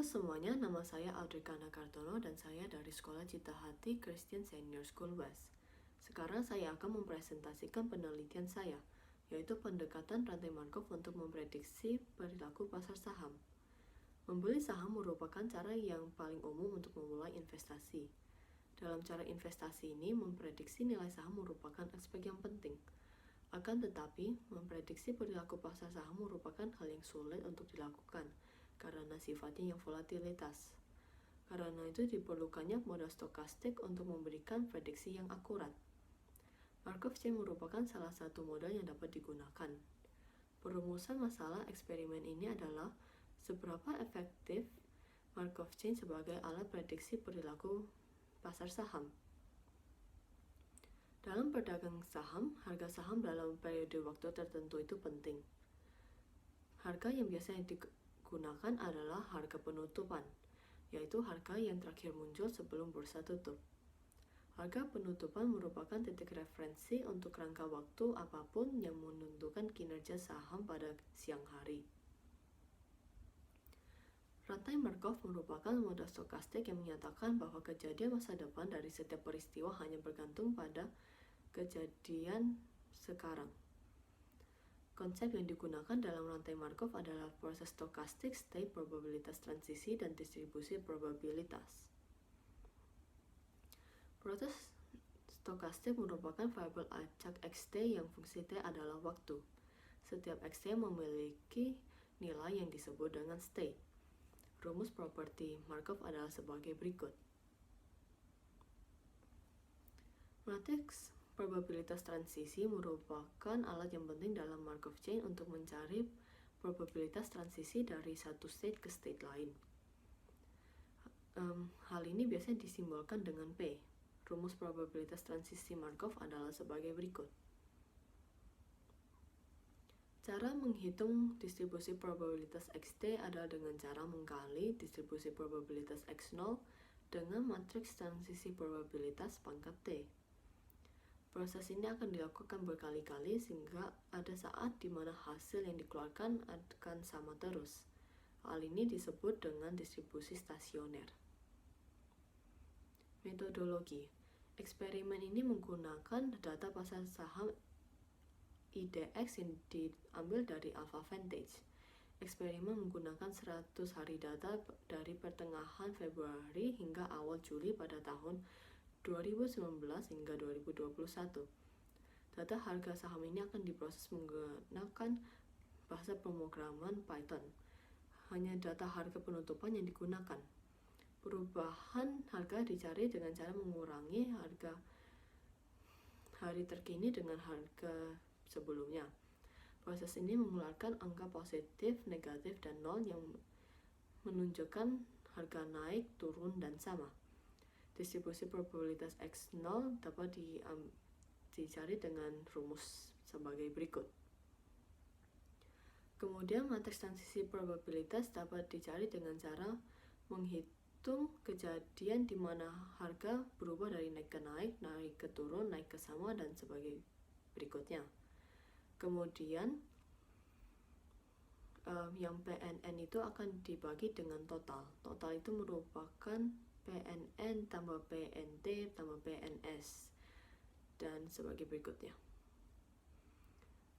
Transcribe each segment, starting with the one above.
semuanya, nama saya Audrikana Kartono dan saya dari Sekolah Cita Hati Christian Senior School West. Sekarang saya akan mempresentasikan penelitian saya, yaitu pendekatan rantai Markov untuk memprediksi perilaku pasar saham. Membeli saham merupakan cara yang paling umum untuk memulai investasi. Dalam cara investasi ini, memprediksi nilai saham merupakan aspek yang penting. Akan tetapi, memprediksi perilaku pasar saham merupakan hal yang sulit untuk dilakukan, karena sifatnya yang volatilitas. Karena itu diperlukannya modal stokastik untuk memberikan prediksi yang akurat. Markov chain merupakan salah satu modal yang dapat digunakan. Perumusan masalah eksperimen ini adalah seberapa efektif Markov chain sebagai alat prediksi perilaku pasar saham. Dalam berdagang saham, harga saham dalam periode waktu tertentu itu penting. Harga yang biasanya digunakan adalah harga penutupan, yaitu harga yang terakhir muncul sebelum bursa tutup. Harga penutupan merupakan titik referensi untuk rangka waktu apapun yang menentukan kinerja saham pada siang hari. Rantai Markov merupakan modal stokastik yang menyatakan bahwa kejadian masa depan dari setiap peristiwa hanya bergantung pada kejadian sekarang. Konsep yang digunakan dalam rantai Markov adalah proses stokastik, state, probabilitas transisi, dan distribusi probabilitas. Proses stokastik merupakan variabel acak xt yang fungsi t adalah waktu. Setiap xt memiliki nilai yang disebut dengan state. Rumus properti Markov adalah sebagai berikut. Matriks probabilitas transisi merupakan alat yang penting dalam Markov chain untuk mencari probabilitas transisi dari satu state ke state lain. Hal ini biasanya disimbolkan dengan P. Rumus probabilitas transisi Markov adalah sebagai berikut. Cara menghitung distribusi probabilitas xt adalah dengan cara mengkali distribusi probabilitas x0 dengan matriks transisi probabilitas pangkat T. Proses ini akan dilakukan berkali-kali sehingga ada saat di mana hasil yang dikeluarkan akan sama terus. Hal ini disebut dengan distribusi stasioner. Metodologi. Eksperimen ini menggunakan data pasar saham IDX yang diambil dari Alpha Vantage. Eksperimen menggunakan 100 hari data dari pertengahan Februari hingga awal Juli pada tahun 2019 hingga 2021. Data harga saham ini akan diproses menggunakan bahasa pemrograman Python. Hanya data harga penutupan yang digunakan. Perubahan harga dicari dengan cara mengurangi harga hari terkini dengan harga sebelumnya. Proses ini mengeluarkan angka positif, negatif, dan nol yang menunjukkan harga naik, turun, dan sama. Distribusi probabilitas X0 dapat dicari dengan rumus sebagai berikut. Kemudian matriks transisi probabilitas dapat dicari dengan cara menghitung kejadian di mana harga berubah dari naik ke naik, naik ke turun, naik ke sama, dan sebagai berikutnya. Kemudian yang PNN itu akan dibagi dengan total. Total itu merupakan PNN tambah PNT tambah PNS dan sebagai berikutnya.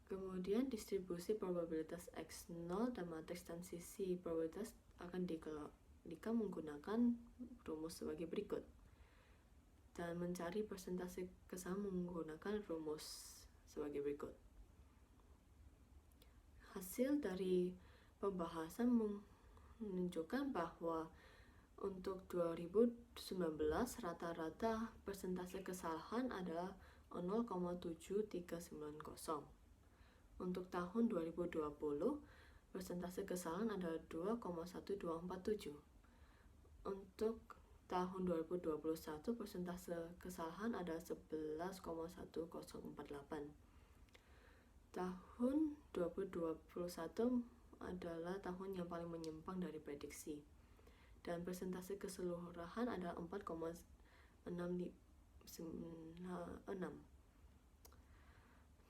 Kemudian distribusi probabilitas X0 dan matriks transisi probabilitas akan dikalikan menggunakan rumus sebagai berikut. Dan mencari persentase kesalahan menggunakan rumus sebagai berikut. Hasil dari pembahasan menunjukkan bahwa untuk 2019 rata-rata persentase kesalahan adalah 0,7390. Untuk tahun 2020 persentase kesalahan adalah 2,1247. Untuk tahun 2021 persentase kesalahan adalah 11,1048. Tahun 2021 adalah tahun yang paling menyimpang dari prediksi. Dan persentase keseluruhan adalah 4,656.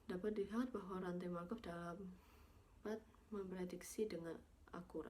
Dapat dilihat bahwa rantai Markov dapat memprediksi dengan akurat.